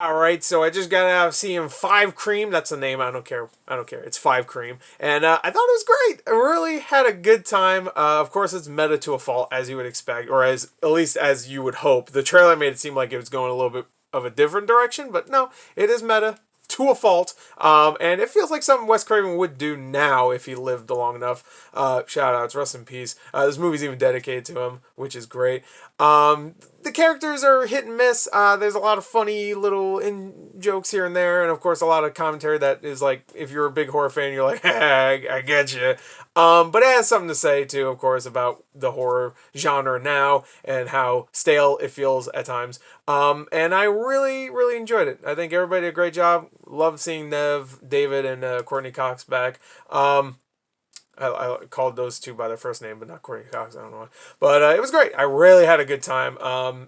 All right, so I just got out of seeing 5cream. That's the name. I don't care. I don't care. It's 5cream, and I thought it was great. I really had a good time. Of course, it's meta to a fault, as you would expect, or as at least as you would hope. The trailer made it seem like it was going a little bit of a different direction, but no, it is meta to a fault. And it feels like something Wes Craven would do now if he lived long enough. Shout outs, rest in peace. This movie's even dedicated to him, which is great. The characters are hit and miss. There's a lot of funny little jokes here and there, and of course a lot of commentary that is like, if you're a big horror fan, you're like, I get you. But it has something to say too, of course, about the horror genre now and how stale it feels at times. And I really, really enjoyed it. I think everybody did a great job. Love seeing Nev, David, and Courtney Cox back. I called those two by their first name, but not Courtney Cox. I don't know why. But it was great. I really had a good time.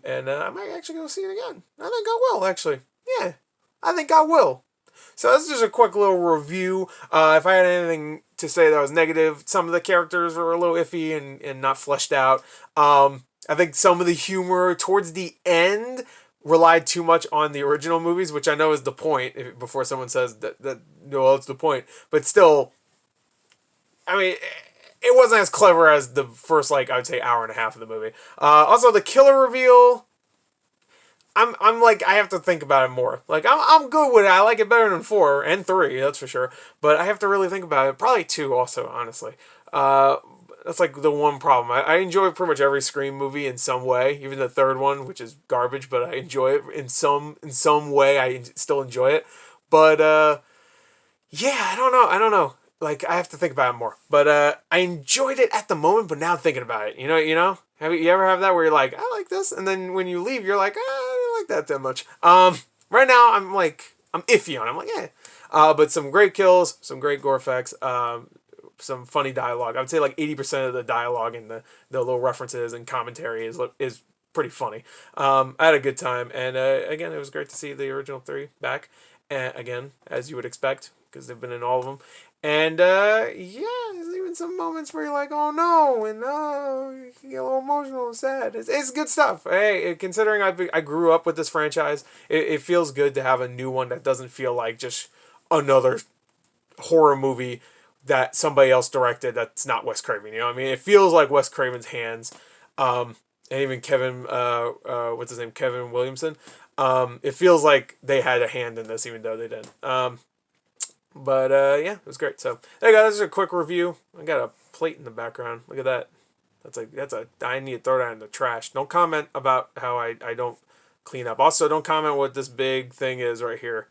And I might actually go see it again. I think I will, actually. Yeah, I think I will. So this is just a quick little review. If I had anything to say that was negative, some of the characters were a little iffy and not fleshed out. I think some of the humor towards the end relied too much on the original movies, which I know is the point. Before someone says that no, it's the point, but still, I mean, it wasn't as clever as the first, like, I would say hour and a half of the movie. Also, the killer reveal, I'm like, I have to think about it more. Like, I'm good with it. I like it better than 4 and 3, that's for sure. But I have to really think about it. Probably 2 also, honestly. That's like the one problem. I enjoy pretty much every Scream movie in some way, even the third one, which is garbage, but I enjoy it in some way. I still enjoy it. But yeah, I don't know. Like, I have to think about it more. But I enjoyed it at the moment, but now thinking about it, you know? Have you ever have that where you're like, I like this, and then when you leave, you're like, I don't like that much. Right now I'm iffy on it. I'm like, yeah. But some great kills, some great gore effects, some funny dialogue. I would say like 80% of the dialogue and the little references and commentary is pretty funny. I had a good time, and again, it was great to see the original 3 back, again, as you would expect, because they've been in all of them. And yeah, there's even some moments where you're like, oh no, and you can get a little emotional and sad. It's good stuff. Hey, considering I grew up with this franchise, it feels good to have a new one that doesn't feel like just another horror movie that somebody else directed that's not Wes Craven. You know what I mean? It feels like Wes Craven's hands. And even Kevin, what's his name? Kevin Williamson. It feels like they had a hand in this, even though they didn't. But yeah, it was great. So there you go. This is a quick review. I got a plate in the background. Look at that. I need to throw that in the trash. Don't comment about how I don't clean up. Also, don't comment what this big thing is right here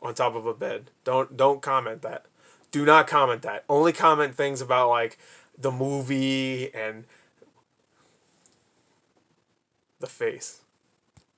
on top of a bed. Don't comment that. Do not comment that. Only comment things about like the movie and the face.